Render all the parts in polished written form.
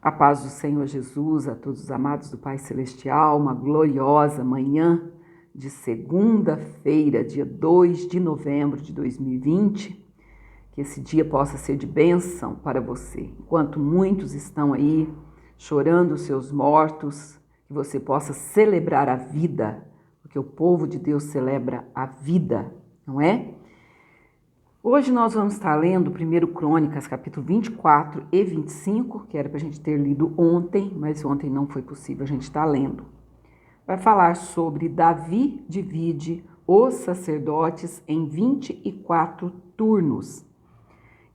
A paz do Senhor Jesus a todos os amados do Pai Celestial, uma gloriosa manhã de segunda-feira, dia 2 de novembro de 2020, que esse dia possa ser de bênção para você. Enquanto muitos estão aí chorando os seus mortos, que você possa celebrar a vida, porque o povo de Deus celebra a vida, não é? Hoje nós vamos estar lendo 1 Crônicas, capítulo 24 e 25, que era para a gente ter lido ontem, mas ontem não foi possível a gente estar lendo. Vai falar sobre Davi divide os sacerdotes em 24 turnos.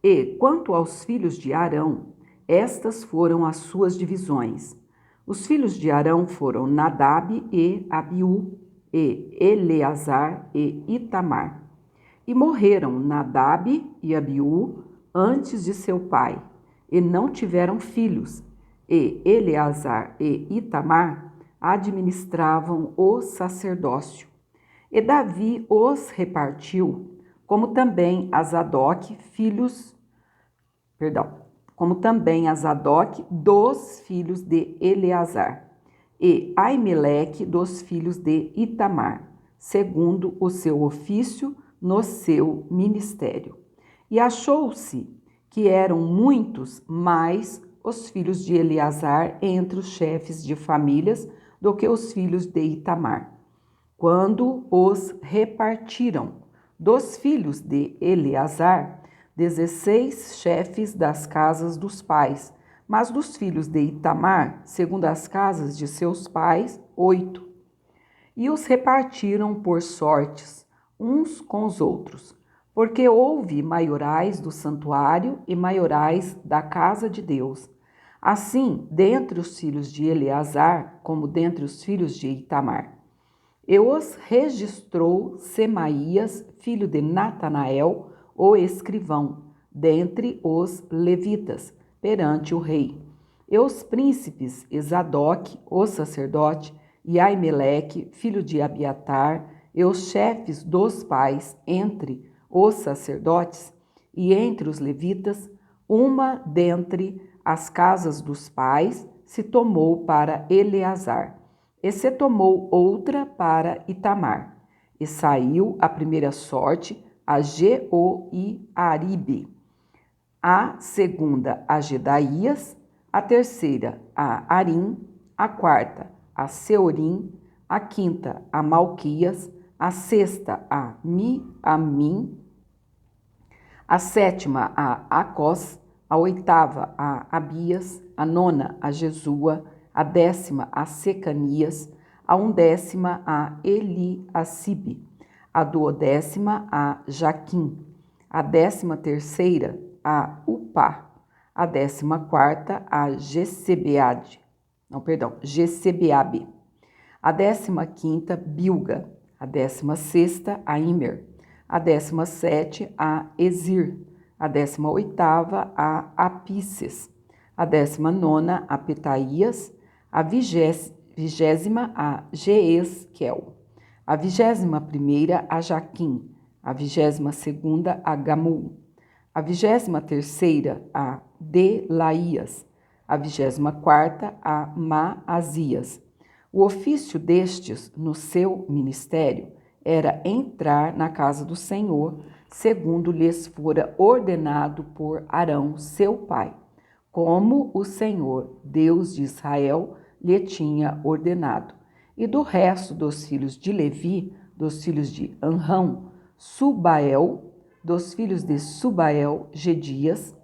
E, quanto aos filhos de Arão, estas foram as suas divisões. Os filhos de Arão foram Nadab e Abiú, e Eleazar e Itamar. E morreram Nadab e Abiú antes de seu pai, e não tiveram filhos, e Eleazar e Itamar administravam o sacerdócio. E Davi os repartiu, como também a Zadok dos filhos de Eleazar, e Aimeleque dos filhos de Itamar, segundo o seu ofício no seu ministério. E achou-se que eram muitos mais os filhos de Eleazar entre os chefes de famílias do que os filhos de Itamar. Quando os repartiram, dos filhos de Eleazar, 16 chefes das casas dos pais, mas dos filhos de Itamar, segundo as casas de seus pais, 8. E os repartiram por sortes, uns com os outros, porque houve maiorais do santuário e maiorais da casa de Deus. Assim, dentre os filhos de Eleazar, como dentre os filhos de Itamar. E os registrou Semaías, filho de Natanael, o escrivão, dentre os levitas, perante o rei. E os príncipes Zadok, o sacerdote, e Aimeleque, filho de Abiatar, e os chefes dos pais entre os sacerdotes e entre os levitas, uma dentre as casas dos pais se tomou para Eleazar, e se tomou outra para Itamar, e saiu a primeira sorte a Jeoiaribe, a segunda a Gedaías, a terceira a Arim, a quarta a Seorim, a quinta a Malquias, a sexta a Miamim, a sétima a Acós, a oitava a Abias, a nona a Jesua, a décima a Secanias, a undécima a Eliacibe, a duodécima a Jaquim, a 13ª a Upá, a 14ª a Gesebeabe, a 15ª Bilga, a 16ª a Imer, a 17ª a Ezir, a 18ª a Apices, a 19ª a Petaías, a 20ª a Jeesquel, a 21ª a Jaquim, a 22ª a Gamul, a 23ª a Delaías, a 24ª a Maasias. O ofício destes no seu ministério era entrar na casa do Senhor, segundo lhes fora ordenado por Arão, seu pai, como o Senhor, Deus de Israel, lhe tinha ordenado. E do resto dos filhos de Levi, dos filhos de Anrão, Subael, dos filhos de Subael, Gedias,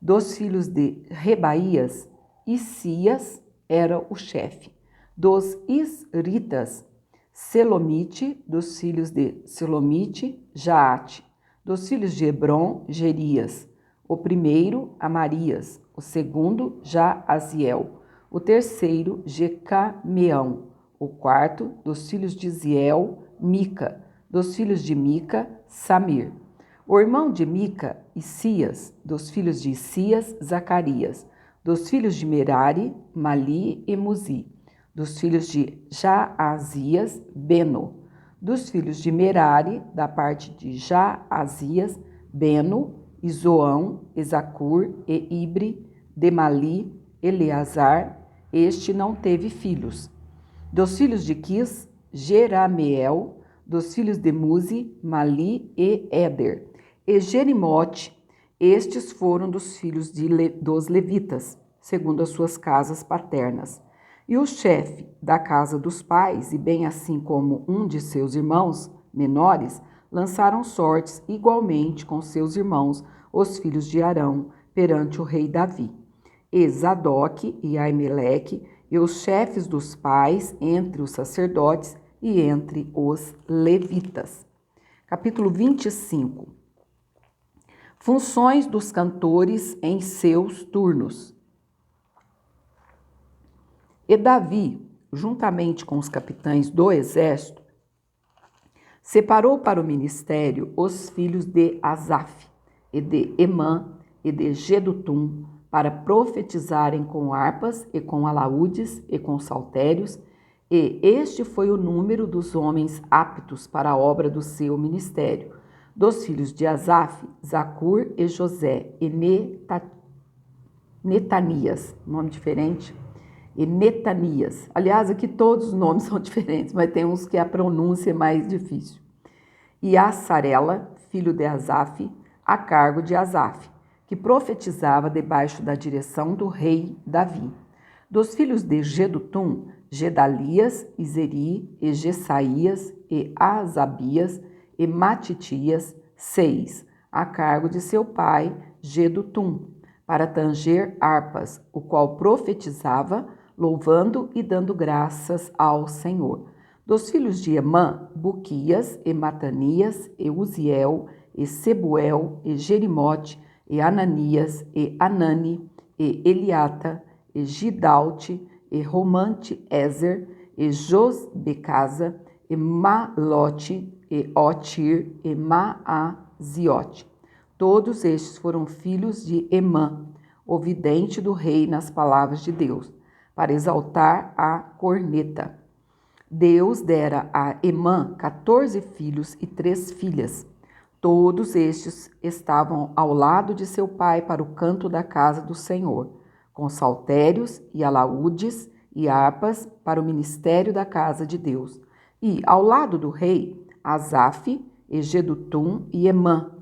dos filhos de Rebaías, Isias era o chefe. Dos Isritas, Selomite, dos filhos de Selomite, Jaate, dos filhos de Hebron, Gerias, o primeiro, Amarias, o segundo, Jaaziel, o terceiro, Jecameão, o quarto, dos filhos de Ziel, Mica, dos filhos de Mica, Samir, o irmão de Mica, Isias, dos filhos de Isias, Zacarias, dos filhos de Merari, Mali e Muzi, dos filhos de Jaazias, Beno, dos filhos de Merari, da parte de Jaazias, Beno, Izoão, Ezacur e Ibre, Demali Eleazar, este não teve filhos. Dos filhos de Quis, Jerameel, dos filhos de Muzi, Mali e Éder. E Jerimote, estes foram dos filhos dos levitas, segundo as suas casas paternas. E o chefe da casa dos pais, e bem assim como um de seus irmãos menores, lançaram sortes igualmente com seus irmãos, os filhos de Arão, perante o rei Davi. E Zadok e Aimeleque, e os chefes dos pais, entre os sacerdotes e entre os levitas. Capítulo 25. Funções dos cantores em seus turnos. E Davi, juntamente com os capitães do exército, separou para o ministério os filhos de Asaf, e de Emã, e de Gedutum, para profetizarem com harpas, e com alaúdes, e com saltérios, e este foi o número dos homens aptos para a obra do seu ministério. Dos filhos de Asaf, Zacur e José, e Netanias, nome diferente, e Netanias. Aliás, aqui todos os nomes são diferentes, mas tem uns que a pronúncia é mais difícil. E Assarela, filho de Asaf, a cargo de Asaf, que profetizava debaixo da direção do rei Davi. Dos filhos de Gedutum, Gedalias, Izeri, e Gessaías, e Asabias, e Matitias, 6, a cargo de seu pai Gedutum, para tanger harpas, o qual profetizava, louvando e dando graças ao Senhor. Dos filhos de Emã, Buquias, e Matanias, e Uziel, e Sebuel, e Jerimote, e Ananias, e Anani, e Eliata, e Gidalte, e Romante Ezer, e Josbecasa, e Malote, e Otir, e Maaziote. Todos estes foram filhos de Emã, o vidente do rei nas palavras de Deus, para exaltar a corneta. Deus dera a Emã 14 filhos e 3 filhas. Todos estes estavam ao lado de seu pai para o canto da casa do Senhor, com saltérios e alaúdes e harpas para o ministério da casa de Deus. E, ao lado do rei, Asaf, e Gedutum e Emã.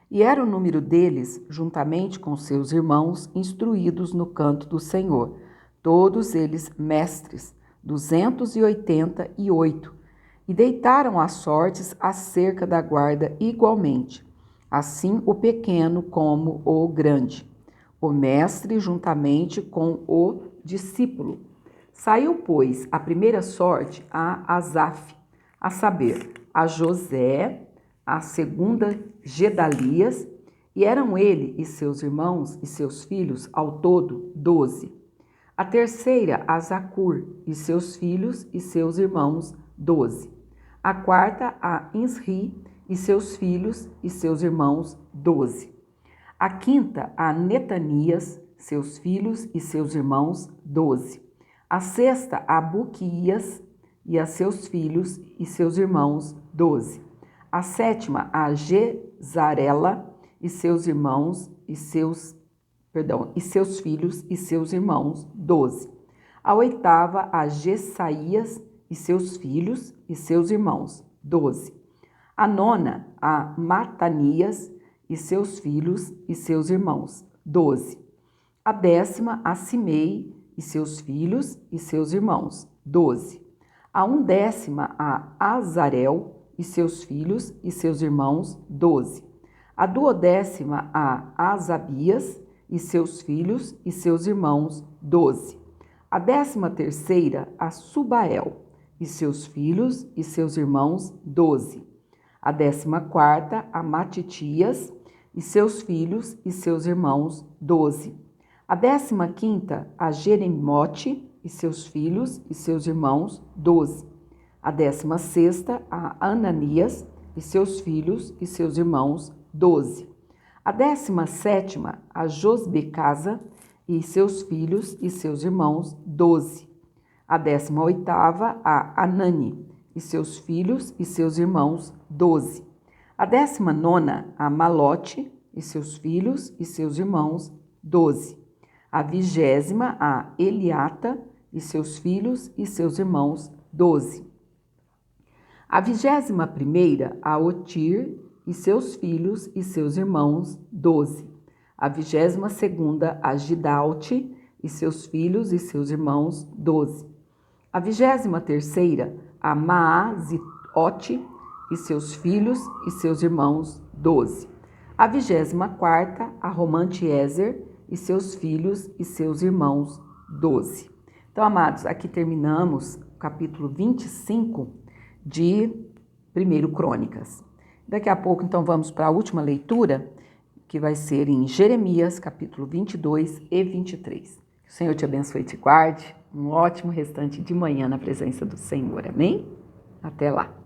E era o número deles, juntamente com seus irmãos, instruídos no canto do Senhor, todos eles mestres, 288, e deitaram as sortes acerca da guarda igualmente, assim o pequeno como o grande, o mestre juntamente com o discípulo. Saiu, pois, a primeira sorte a Asaf, a saber, a José, a segunda Gedalias, e eram ele e seus irmãos e seus filhos ao todo 12. A terceira a Zacur e seus filhos e seus irmãos 12. A quarta a Insri e seus filhos e seus irmãos 12. A quinta a Netanias, seus filhos e seus irmãos 12. A sexta a Buquias e a seus filhos e seus irmãos 12. A sétima a Gesarela e seus irmãos e seus filhos e seus irmãos 12. A oitava a Gessaías e seus filhos e seus irmãos 12. A nona a Matanias e seus filhos e seus irmãos 12. A décima a Simei e seus filhos e seus irmãos 12. A undécima a Azarel e seus filhos e seus irmãos 12. A duodécima a Asabias e seus filhos e seus irmãos 12. A 13ª a Subael e seus filhos e seus irmãos 12. A 14ª a Matitias e seus filhos e seus irmãos 12. A 15ª a Jerimote e seus filhos e seus irmãos 12. A 16ª a Ananias e seus filhos e seus irmãos 12. A 17ª a Josbecasa e seus filhos e seus irmãos 12. A 18ª a Anani e seus filhos e seus irmãos 12. A 19ª a Malote e seus filhos e seus irmãos 12. A 20ª, a Eliata e seus filhos e seus irmãos, 12. A 21ª, a Otir e seus filhos e seus irmãos, 12. A 22ª, a Gidalte e seus filhos e seus irmãos, 12. A 23ª, a Maaziote e seus filhos e seus irmãos, 12. A 24ª, a Romantiezer e seus filhos e seus irmãos, 12. Então, amados, aqui terminamos o capítulo 25 de 1 Crônicas. Daqui a pouco, então, vamos para a última leitura, que vai ser em Jeremias, capítulo 22 e 23. Que o Senhor te abençoe e te guarde. Um ótimo restante de manhã na presença do Senhor. Amém? Até lá.